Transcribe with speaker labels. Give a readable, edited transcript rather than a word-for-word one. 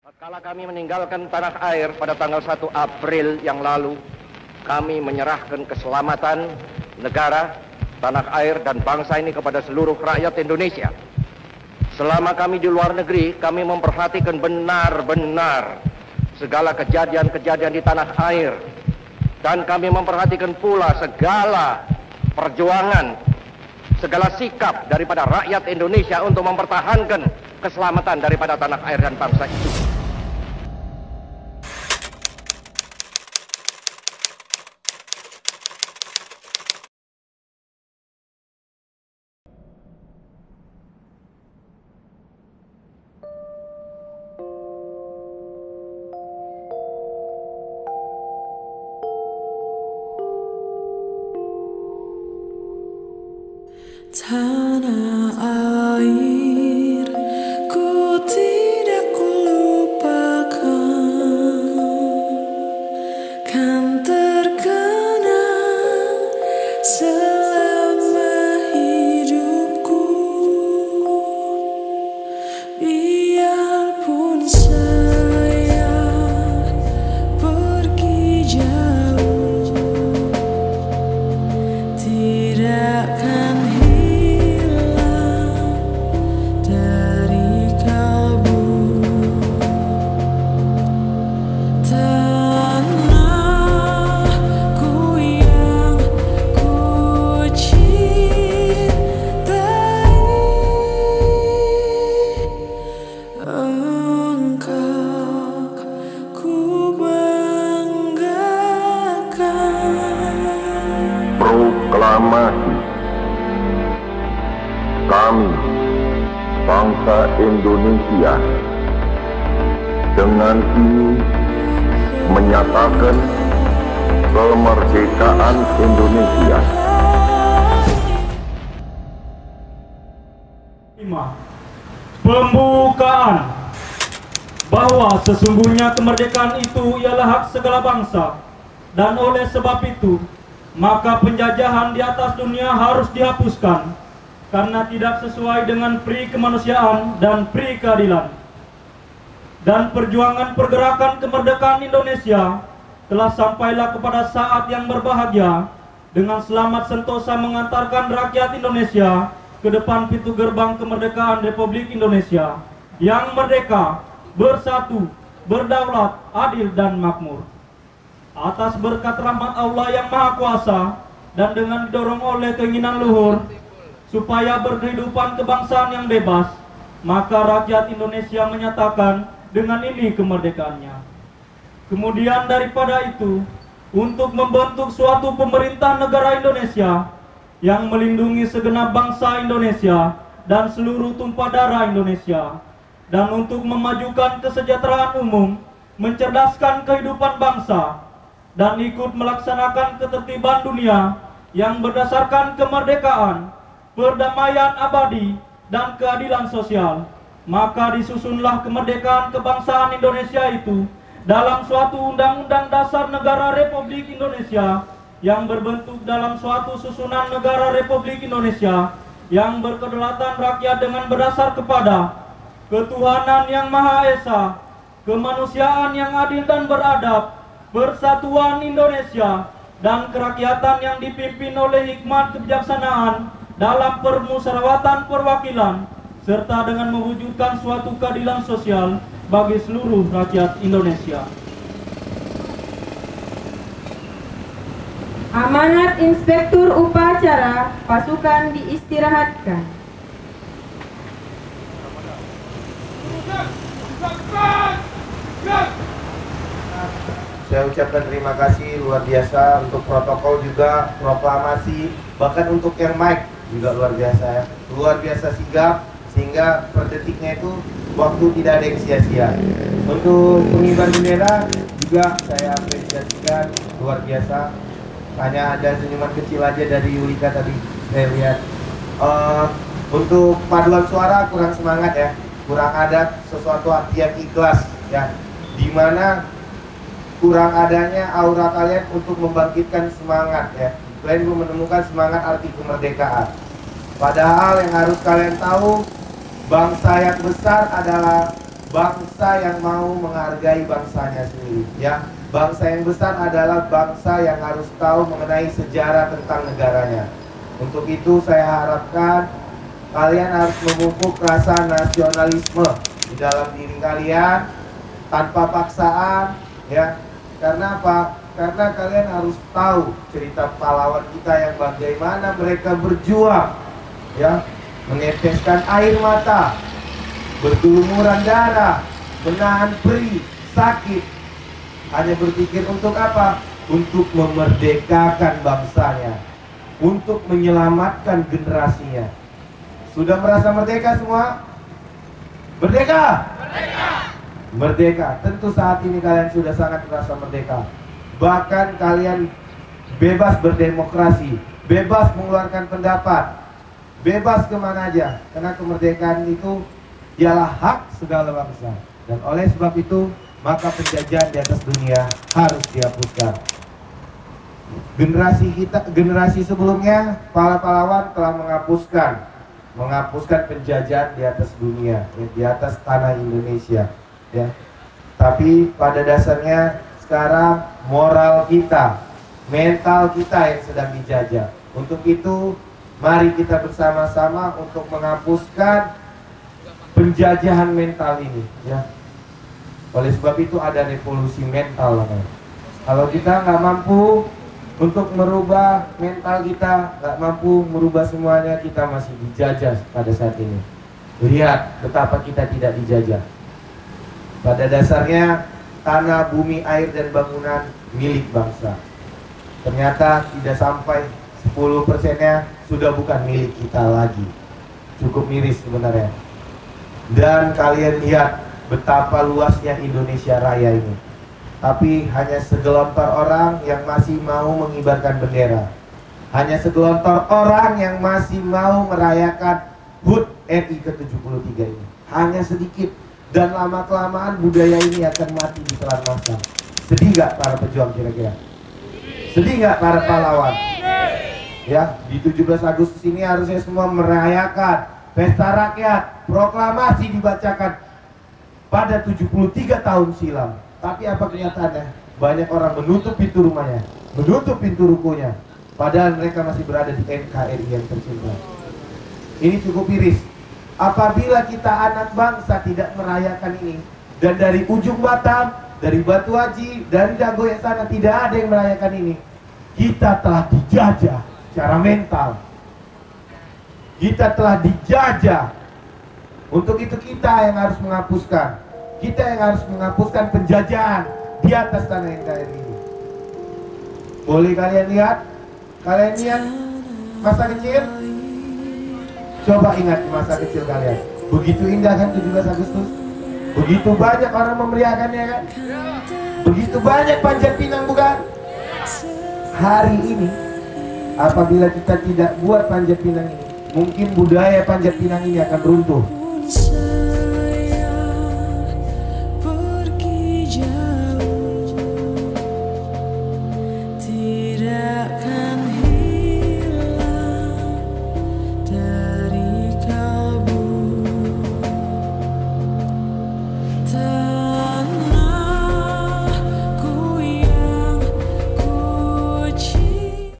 Speaker 1: Kala kami meninggalkan tanah air pada tanggal 1 April yang lalu, kami menyerahkan keselamatan negara, tanah air, dan bangsa ini kepada seluruh rakyat Indonesia. Selama kami di luar negeri, kami memperhatikan benar-benar segala kejadian-kejadian di tanah air. Dan kami memperhatikan pula segala perjuangan, segala sikap daripada rakyat Indonesia untuk mempertahankan keselamatan daripada tanah air dan bangsa itu.
Speaker 2: Tanah air, ku tidak kulupakan, kan terkenang selama hidupku. Biarpun saya pergi jauh, tidak akan
Speaker 3: proklamasi. Kami, bangsa Indonesia, dengan ini menyatakan kemerdekaan Indonesia.
Speaker 4: Pembukaan bahwa sesungguhnya kemerdekaan itu ialah hak segala bangsa, dan oleh sebab itu maka penjajahan di atas dunia harus dihapuskan karena tidak sesuai dengan pri kemanusiaan dan pri keadilan. Dan perjuangan pergerakan kemerdekaan Indonesia telah sampailah kepada saat yang berbahagia dengan selamat sentosa mengantarkan rakyat Indonesia ke depan pintu gerbang kemerdekaan Republik Indonesia yang merdeka, bersatu, berdaulat, adil, dan makmur. Atas berkat rahmat Allah yang Maha Kuasa dan dengan didorong oleh keinginan luhur supaya berkehidupan kebangsaan yang bebas, maka rakyat Indonesia menyatakan dengan ini kemerdekaannya. Kemudian daripada itu, untuk membentuk suatu pemerintah negara Indonesia yang melindungi segenap bangsa Indonesia dan seluruh tumpah darah Indonesia, dan untuk memajukan kesejahteraan umum, mencerdaskan kehidupan bangsa, dan ikut melaksanakan ketertiban dunia yang berdasarkan kemerdekaan, perdamaian abadi, dan keadilan sosial, maka disusunlah kemerdekaan kebangsaan Indonesia itu dalam suatu Undang-Undang Dasar Negara Republik Indonesia yang berbentuk dalam suatu susunan negara Republik Indonesia yang berkedaulatan rakyat dengan berdasar kepada ketuhanan yang Maha Esa, kemanusiaan yang adil dan beradab, persatuan Indonesia, dan kerakyatan yang dipimpin oleh hikmat kebijaksanaan dalam permusyawaratan perwakilan, serta dengan mewujudkan suatu keadilan sosial bagi seluruh rakyat Indonesia.
Speaker 5: Amanat Inspektur Upacara Pasukan diistirahatkan.
Speaker 6: Saya ucapkan terima kasih luar biasa untuk protokol juga, proklamasi, bahkan untuk yang mic juga luar biasa ya. Luar biasa sigap, sehingga per detiknya itu waktu tidak ada yang sia-sia. Untuk pengibar bendera juga saya apresiasikan luar biasa. Hanya ada senyuman kecil aja dari Yulika tadi saya lihat. Untuk paduan suara kurang semangat ya, kurang ada sesuatu hati yang ikhlas ya, dimana kurang adanya aura kalian untuk membangkitkan semangat ya. Kalian belum menemukan semangat arti kemerdekaan. Padahal yang harus kalian tahu, bangsa yang besar adalah bangsa yang mau menghargai bangsanya sendiri, ya. Bangsa yang besar adalah bangsa yang harus tahu mengenai sejarah tentang negaranya. Untuk itu saya harapkan kalian harus memupuk rasa nasionalisme di dalam diri kalian tanpa paksaan, ya. Karena apa? Karena kalian harus tahu cerita pahlawan kita yang bagaimana mereka berjuang, ya, meneteskan air mata, berlumuran darah, menahan perih, sakit, hanya berpikir untuk apa? Untuk memerdekakan bangsanya, untuk menyelamatkan generasinya. Sudah merasa merdeka semua? Merdeka? Merdeka! Merdeka. Tentu saat ini kalian sudah sangat merasa merdeka. Bahkan kalian bebas berdemokrasi, bebas mengeluarkan pendapat, bebas kemana aja. Karena kemerdekaan itu ialah hak segala bangsa. Dan oleh sebab itu, maka penjajahan di atas dunia harus dihapuskan. Generasi sebelumnya, para pahlawan telah menghapuskan penjajahan di atas dunia, di atas tanah Indonesia, ya. Tapi pada dasarnya sekarang moral kita, mental kita yang sedang dijajah. Untuk itu, mari kita bersama-sama untuk menghapuskan penjajahan mental ini, ya. Oleh sebab itu ada revolusi mental, namanya. Kalau kita nggak mampu untuk merubah mental kita, nggak mampu merubah semuanya, kita masih dijajah pada saat ini. Lihat betapa kita tidak dijajah. Pada dasarnya tanah, bumi, air, dan bangunan milik bangsa. Ternyata tidak sampai 10%-nya sudah bukan milik kita lagi. Cukup miris sebenarnya. Dan kalian lihat betapa luasnya Indonesia Raya ini. Tapi hanya segelontor orang yang masih mau mengibarkan bendera. Hanya segelontor orang yang masih mau merayakan HUT RI ke-73 ini. Hanya sedikit. Dan lama-kelamaan budaya ini akan mati di telan masa. Sedih gak para pejuang kira-kira? Sedih gak para pahlawan? Ya, di 17 Agustus ini harusnya semua merayakan pesta rakyat, proklamasi dibacakan pada 73 tahun silam. Tapi apa kenyataannya? Banyak orang menutup pintu rumahnya, menutup pintu rukonya, padahal mereka masih berada di NKRI yang tercinta. Ini cukup miris. Apabila kita anak bangsa tidak merayakan ini, dan dari ujung Batam, dari Batu Haji, dari Dago yang sana tidak ada yang merayakan ini, kita telah dijajah secara mental. Kita telah dijajah. Untuk itu kita yang harus menghapuskan. Kita yang harus menghapuskan penjajahan di atas tanah NKRI ini. Boleh kalian lihat? Kalian lihat masa kecil? Coba ingat di masa kecil kalian. Begitu indah kan 17 Agustus? Begitu banyak orang memeriahkannya kan? Begitu banyak Panjat Pinang bukan? Hari ini, apabila kita tidak buat Panjat Pinang ini, mungkin budaya Panjat Pinang ini akan runtuh.